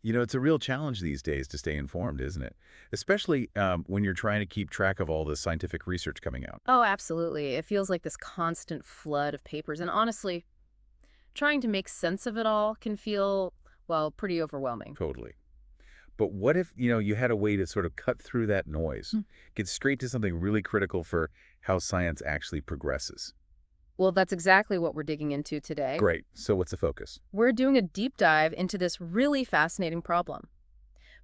It's a real challenge these days to stay informed, isn't it? Especially when you're trying to keep track of all the scientific research coming out. Oh, absolutely. It feels like this constant flood of papers. And honestly, trying to make sense of it all can feel, well, pretty overwhelming. Totally. But what if, you had a way to sort of cut through that noise, Hmm. get straight to something really critical for how science actually progresses? Well, that's exactly what we're digging into today. Great. So what's the focus? We're doing a deep dive into this really fascinating problem,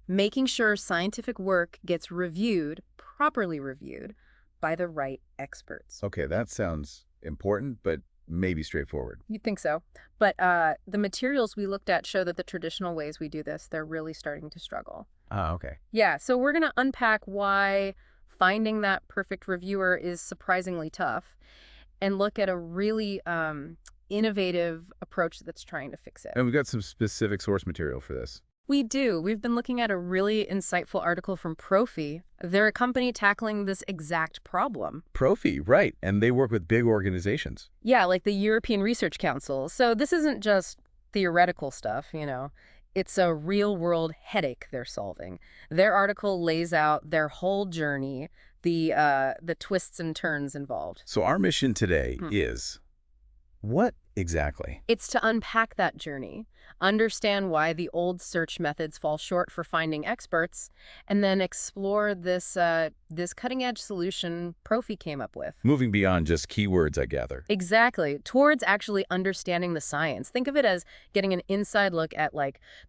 making sure scientific work gets reviewed, properly reviewed, by the right experts. Okay, that sounds important, but maybe straightforward. You'd think so. But the materials we looked at show that the traditional ways we do this, they're really starting to struggle. Ah, okay. Yeah, so we're going to unpack why finding that perfect reviewer is surprisingly tough and look at a really innovative approach that's trying to fix it. And we've got some specific source material for this. We do. We've been looking at a really insightful article from Prophy. They're a company tackling this exact problem. Prophy, right. And they work with big organizations. Yeah, like the European Research Council. So this isn't just theoretical stuff, It's a real-world headache they're solving. Their article lays out their whole journey, the twists and turns involved. So our mission today is what exactly? It's to unpack that journey, understand why the old search methods fall short for finding experts, and then explore this cutting-edge solution Prophy came up with. Moving beyond just keywords, I gather. Exactly, towards actually understanding the science. Think of it as getting an inside look at,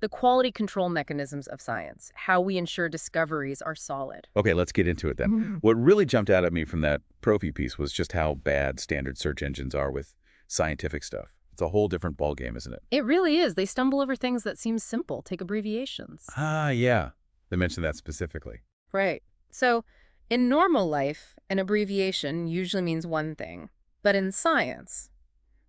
the quality control mechanisms of science, how we ensure discoveries are solid. Okay, let's get into it then. What really jumped out at me from that Prophy piece was just how bad standard search engines are with scientific stuff. It's a whole different ballgame, isn't it? It really is. They stumble over things that seem simple. Take abbreviations. Ah, yeah. They mentioned that specifically. Right. So, in normal life, an abbreviation usually means one thing. But in science,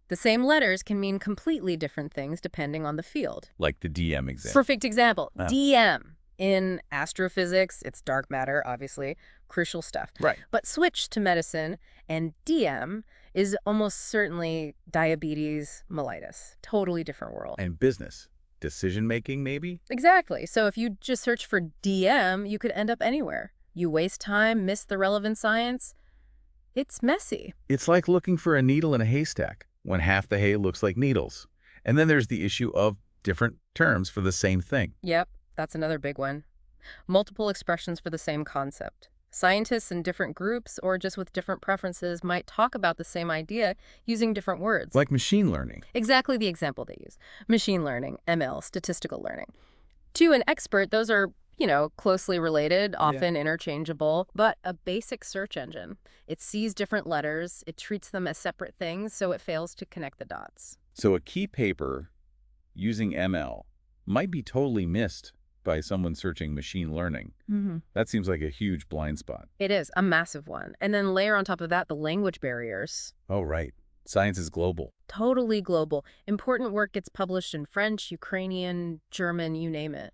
the same letters can mean completely different things depending on the field. Like the DM example. Perfect example. Ah. DM. In astrophysics, it's dark matter, obviously, crucial stuff. Right. But switch to medicine, and DM is almost certainly diabetes mellitus. Totally different world. And business. Decision-making, maybe? Exactly. So if you just search for DM, you could end up anywhere. You waste time, miss the relevant science. It's messy. It's like looking for a needle in a haystack when half the hay looks like needles. And then there's the issue of different terms for the same thing. Yep, that's another big one. Multiple expressions for the same concept. Scientists in different groups or just with different preferences might talk about the same idea using different words. Like machine learning. Exactly the example they use. Machine learning, ML, statistical learning. To an expert, those are, closely related, often interchangeable, but a basic search engine. It sees different letters, it treats them as separate things, so it fails to connect the dots. So a key paper using ML might be totally missed by someone searching machine learning. That seems like a huge blind spot. It is a massive one. And then layer on top of that the language barriers. Oh, right. Science is global. Totally global. Important work gets published in French, Ukrainian, German, you name it.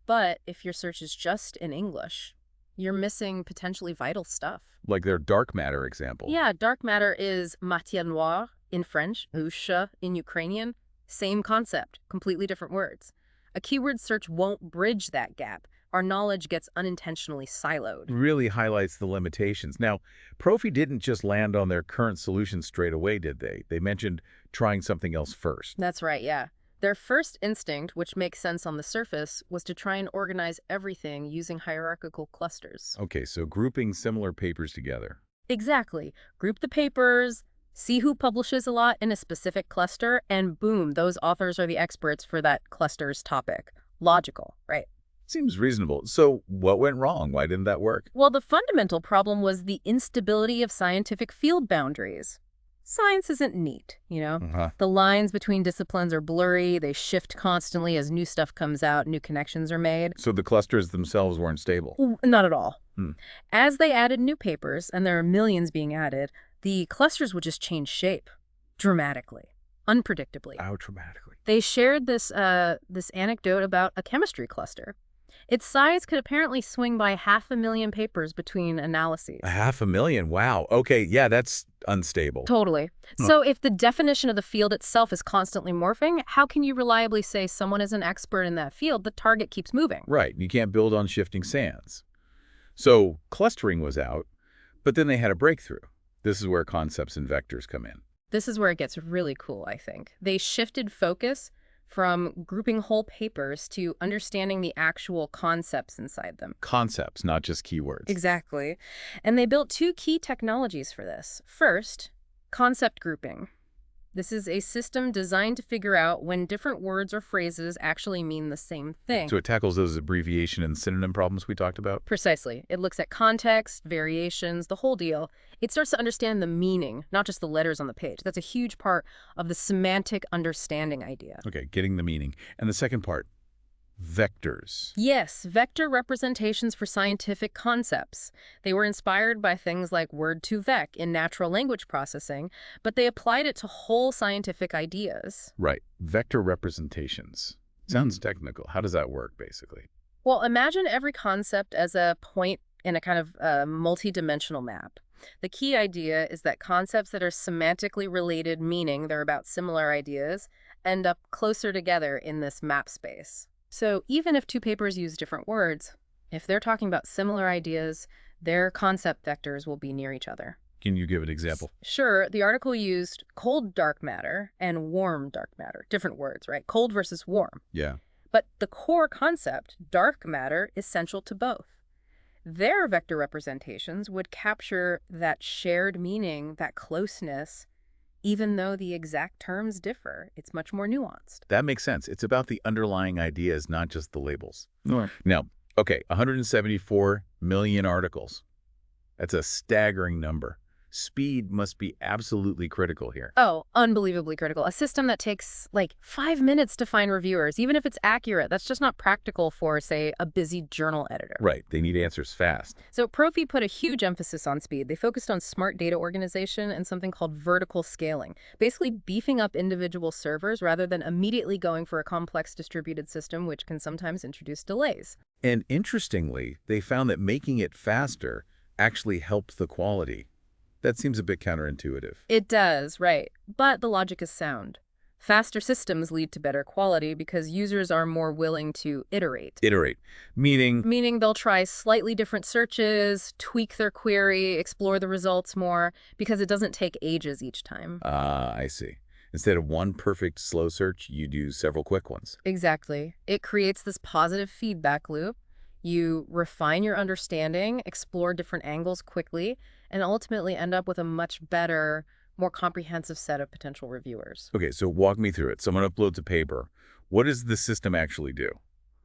But if your search is just in English, you're missing potentially vital stuff. Like their dark matter example. Yeah, dark matter is matière noire in French, usha in Ukrainian. Same concept, completely different words. A keyword search won't bridge that gap. Our knowledge gets unintentionally siloed. Really highlights the limitations. Now, Prophy didn't just land on their current solution straight away, did they? They mentioned trying something else first. That's right, yeah. Their first instinct, which makes sense on the surface, was to try and organize everything using hierarchical clusters. Okay, so grouping similar papers together. Exactly. Group the papers, see who publishes a lot in a specific cluster, and boom, those authors are the experts for that cluster's topic. Logical, right? Seems reasonable. So what went wrong? Why didn't that work? Well, the fundamental problem was the instability of scientific field boundaries. Science isn't neat, The lines between disciplines are blurry, they shift constantly as new stuff comes out, new connections are made. So the clusters themselves weren't stable? Not at all. As they added new papers, and there are millions being added, the clusters would just change shape dramatically, unpredictably. How dramatically? They shared this anecdote about a chemistry cluster. Its size could apparently swing by 500,000 papers between analyses. 500,000? Wow. Okay, yeah, that's unstable. Totally. Huh. So if the definition of the field itself is constantly morphing, how can you reliably say someone is an expert in that field? The target keeps moving. Right, you can't build on shifting sands. So clustering was out, but then they had a breakthrough. This is where concepts and vectors come in. This is where it gets really cool, I think. They shifted focus from grouping whole papers to understanding the actual concepts inside them. Concepts, not just keywords. Exactly. And they built two key technologies for this. First, concept grouping. This is a system designed to figure out when different words or phrases actually mean the same thing. So it tackles those abbreviation and synonym problems we talked about? Precisely. It looks at context, variations, the whole deal. It starts to understand the meaning, not just the letters on the page. That's a huge part of the semantic understanding idea. Okay, getting the meaning. And the second part, vectors. Yes, vector representations for scientific concepts. They were inspired by things like word-to-vec in natural language processing, but they applied it to whole scientific ideas. Right, vector representations. Sounds technical. How does that work, basically? Well, imagine every concept as a point in a kind of multidimensional map. The key idea is that concepts that are semantically related, meaning they're about similar ideas, end up closer together in this map space. So even if two papers use different words, if they're talking about similar ideas, their concept vectors will be near each other. Can you give an example? Sure. The article used cold dark matter and warm dark matter. Different words, right? Cold versus warm. Yeah. But the core concept, dark matter, is central to both. Their vector representations would capture that shared meaning, that closeness, even though the exact terms differ. It's much more nuanced. That makes sense. It's about the underlying ideas, not just the labels. Right. Now, okay, 174 million articles. That's a staggering number. Speed must be absolutely critical here. Oh, unbelievably critical. A system that takes like 5 minutes to find reviewers, even if it's accurate, that's just not practical for, say, a busy journal editor. Right. They need answers fast. So Prophy put a huge emphasis on speed. They focused on smart data organization and something called vertical scaling, basically beefing up individual servers rather than immediately going for a complex distributed system, which can sometimes introduce delays. And interestingly, they found that making it faster actually helped the quality. That seems a bit counterintuitive. It does, right. But the logic is sound. Faster systems lead to better quality because users are more willing to iterate. Iterate, meaning? Meaning they'll try slightly different searches, tweak their query, explore the results more, because it doesn't take ages each time. I see. Instead of one perfect slow search, you do several quick ones. Exactly. It creates this positive feedback loop. You refine your understanding, explore different angles quickly, and ultimately end up with a much better, more comprehensive set of potential reviewers. Okay, so walk me through it. Someone uploads a paper. What does the system actually do?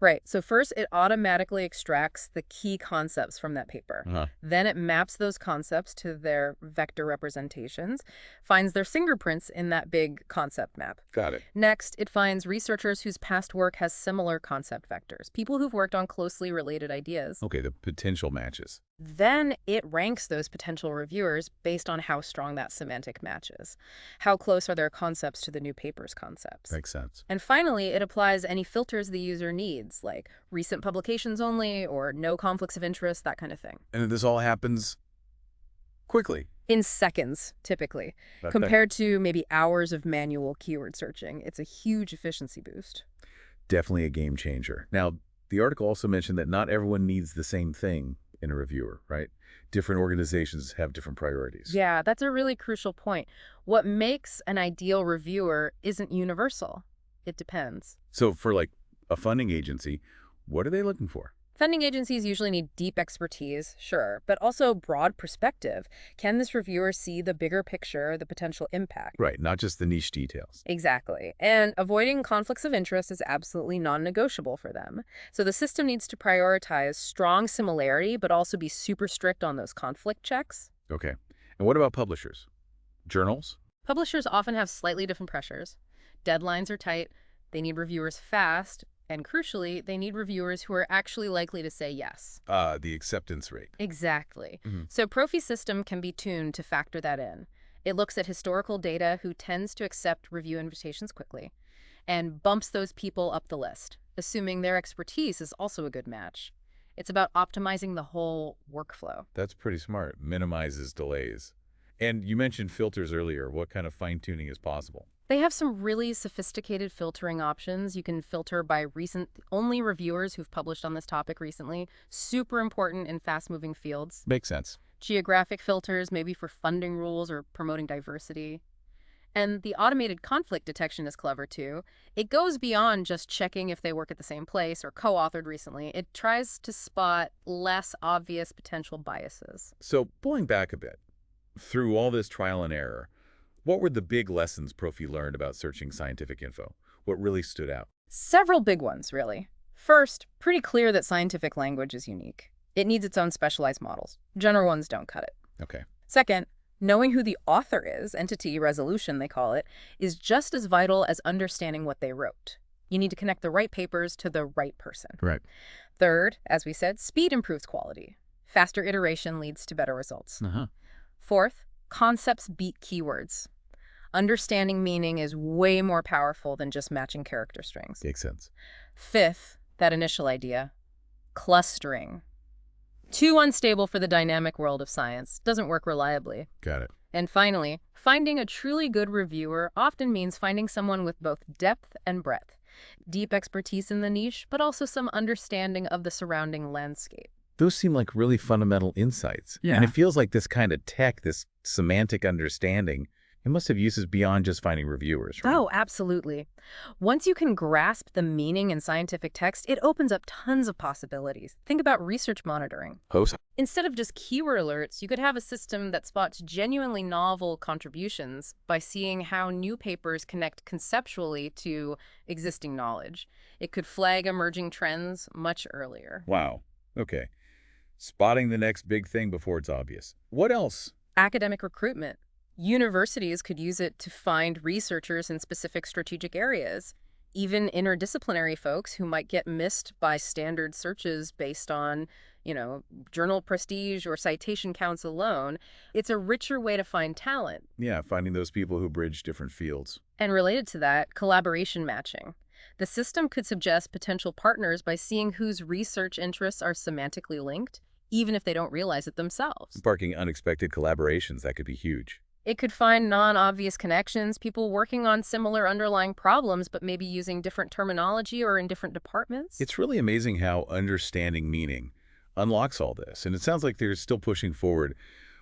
Right. So first, it automatically extracts the key concepts from that paper. Then it maps those concepts to their vector representations, finds their fingerprints in that big concept map. Got it. Next, it finds researchers whose past work has similar concept vectors, people who've worked on closely related ideas. Okay, the potential matches. Then it ranks those potential reviewers based on how strong that semantic match is. How close are their concepts to the new paper's concepts? Makes sense. And finally, it applies any filters the user needs, like recent publications only or no conflicts of interest, that kind of thing. And this all happens quickly. In seconds, typically. Okay. Compared to maybe hours of manual keyword searching, it's a huge efficiency boost. Definitely a game changer. Now, the article also mentioned that not everyone needs the same thing in a reviewer, right? Different organizations have different priorities. Yeah, that's a really crucial point. What makes an ideal reviewer isn't universal. It depends. So for like a funding agency, what are they looking for? Funding agencies usually need deep expertise, sure, but also broad perspective. Can this reviewer see the bigger picture, the potential impact? Right, not just the niche details. Exactly. And avoiding conflicts of interest is absolutely non-negotiable for them. So the system needs to prioritize strong similarity, but also be super strict on those conflict checks. Okay. And what about publishers? Journals? Publishers often have slightly different pressures. Deadlines are tight. They need reviewers fast. And crucially, they need reviewers who are actually likely to say yes. The acceptance rate. Exactly. So Prophy's system can be tuned to factor that in. It looks at historical data who tends to accept review invitations quickly and bumps those people up the list. assuming their expertise is also a good match. It's about optimizing the whole workflow. That's pretty smart. Minimizes delays. And you mentioned filters earlier. What kind of fine-tuning is possible? They have some really sophisticated filtering options. You can filter by only reviewers who've published on this topic recently. Super important in fast-moving fields. Makes sense. Geographic filters, maybe for funding rules or promoting diversity. And the automated conflict detection is clever, too. It goes beyond just checking if they work at the same place or co-authored recently. It tries to spot less obvious potential biases. So, pulling back a bit, through all this trial and error, what were the big lessons Prophy learned about searching scientific info? What really stood out? Several big ones, really. First, pretty clear that scientific language is unique. It needs its own specialized models. General ones don't cut it. Okay. Second, knowing who the author is, entity resolution they call it, is just as vital as understanding what they wrote. You need to connect the right papers to the right person. Right. Third, as we said, speed improves quality. Faster iteration leads to better results. Fourth, concepts beat keywords. Understanding meaning is way more powerful than just matching character strings. Makes sense. Fifth, that initial idea, clustering. Too unstable for the dynamic world of science. Doesn't work reliably. Got it. And finally, finding a truly good reviewer often means finding someone with both depth and breadth. Deep expertise in the niche, but also some understanding of the surrounding landscape. Those seem like really fundamental insights. Yeah. And it feels like this kind of tech, this semantic understanding, it must have uses beyond just finding reviewers, right? Oh, absolutely. Once you can grasp the meaning in scientific text, it opens up tons of possibilities. Think about research monitoring. Instead of just keyword alerts, you could have a system that spots genuinely novel contributions by seeing how new papers connect conceptually to existing knowledge. It could flag emerging trends much earlier. Wow. Okay. Spotting the next big thing before it's obvious. What else? Academic recruitment. Universities could use it to find researchers in specific strategic areas. Even interdisciplinary folks who might get missed by standard searches based on, journal prestige or citation counts alone. It's a richer way to find talent. Yeah, finding those people who bridge different fields. And related to that, collaboration matching. The system could suggest potential partners by seeing whose research interests are semantically linked, even if they don't realize it themselves. Sparking unexpected collaborations, that could be huge. It could find non-obvious connections, people working on similar underlying problems, but maybe using different terminology or in different departments. It's really amazing how understanding meaning unlocks all this, and it sounds like they're still pushing forward.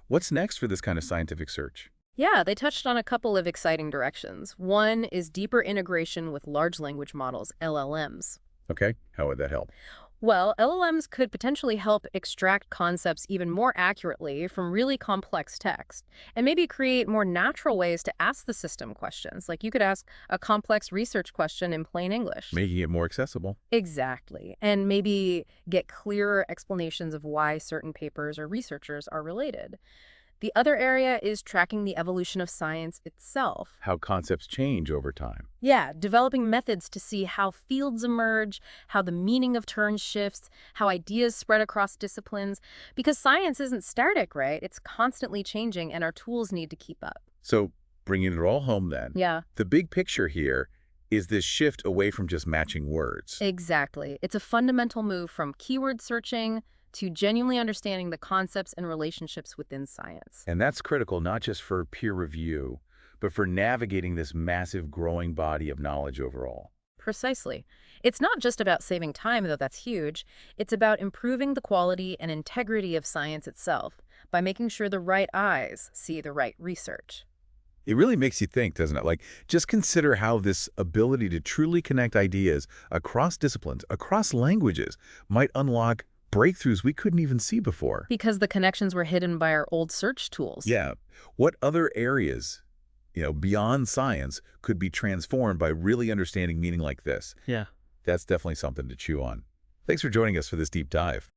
What's next for this kind of scientific search? Yeah, they touched on a couple of exciting directions. One is deeper integration with large language models, LLMs. Okay, how would that help? Well, LLMs could potentially help extract concepts even more accurately from really complex text, and maybe create more natural ways to ask the system questions. Like you could ask a complex research question in plain English. Making it more accessible. Exactly. And maybe get clearer explanations of why certain papers or researchers are related. The other area is tracking the evolution of science itself. How concepts change over time. Yeah, developing methods to see how fields emerge, how the meaning of terms shifts, how ideas spread across disciplines. Because science isn't static, right? It's constantly changing, and our tools need to keep up. So, bringing it all home then. Yeah. The big picture here is this shift away from just matching words. Exactly. It's a fundamental move from keyword searching to genuinely understanding the concepts and relationships within science. And that's critical not just for peer review, but for navigating this massive growing body of knowledge overall. Precisely. It's not just about saving time, though that's huge. It's about improving the quality and integrity of science itself by making sure the right eyes see the right research. It really makes you think, doesn't it? Like, just consider how this ability to truly connect ideas across disciplines, across languages, might unlock breakthroughs we couldn't even see before. Because the connections were hidden by our old search tools. Yeah. What other areas, beyond science could be transformed by really understanding meaning like this? Yeah. That's definitely something to chew on. Thanks for joining us for this deep dive.